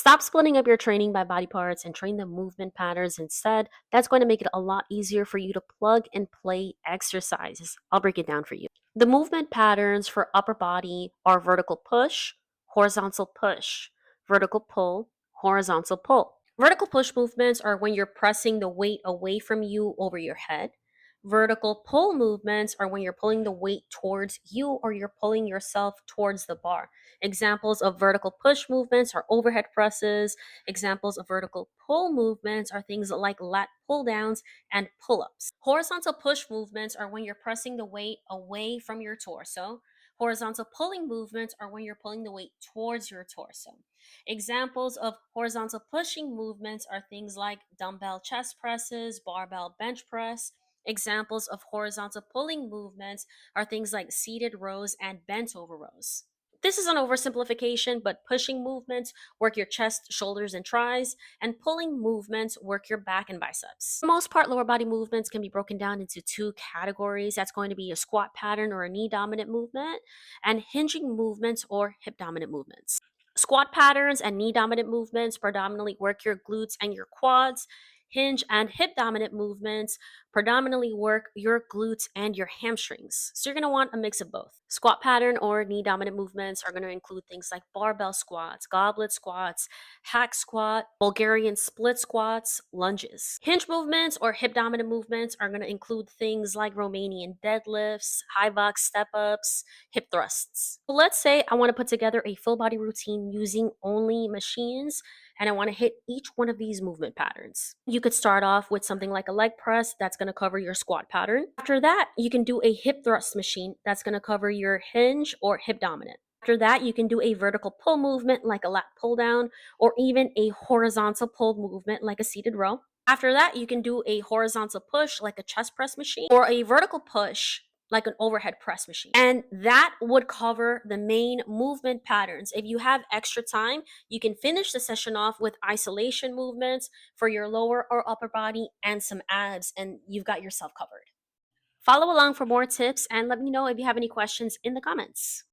Stop splitting up your training by body parts and train the movement patterns instead. That's going to make it a lot easier for you to plug and play exercises. I'll break it down for you. The movement patterns for upper body are vertical push, horizontal push, vertical pull, horizontal pull. Vertical push movements are when you're pressing the weight away from you over your head. Vertical pull movements are when you're pulling the weight towards you or you're pulling yourself towards the bar. Examples of vertical push movements are overhead presses. Examples of vertical pull movements are things like lat pull downs and pull ups. Horizontal push movements are when you're pressing the weight away from your torso. Horizontal pulling movements are when you're pulling the weight towards your torso. Examples of horizontal pushing movements are things like dumbbell chest presses, barbell bench press. Examples of horizontal pulling movements are things like seated rows and bent over rows. This is an oversimplification, but pushing movements work your chest, shoulders, and tries, and pulling movements work your back and biceps. For the most part, lower body movements can be broken down into two categories. That's going to be a squat pattern or a knee dominant movement, and hinging movements or hip dominant movements. Squat patterns and knee dominant movements predominantly work your glutes and your quads. Hinge and hip dominant movements predominantly work your glutes and your hamstrings. So you're going to want a mix of both. Squat pattern or knee dominant movements are going to include things like barbell squats, goblet squats, hack squat, Bulgarian split squats, lunges. Hinge movements or hip dominant movements are going to include things like Romanian deadlifts, high box step ups, hip thrusts. So let's say I want to put together a full body routine using only machines and I want to hit each one of these movement patterns. You could start off with something like a leg press that's going to cover your squat pattern. After that, you can do a hip thrust machine that's going to cover your hinge or hip dominant. After that, you can do a vertical pull movement like a lat pull down or even a horizontal pull movement like a seated row. After that, you can do a horizontal push like a chest press machine or a vertical push like an overhead press machine. And that would cover the main movement patterns. If you have extra time, you can finish the session off with isolation movements for your lower or upper body and some abs, and you've got yourself covered. Follow along for more tips and let me know if you have any questions in the comments.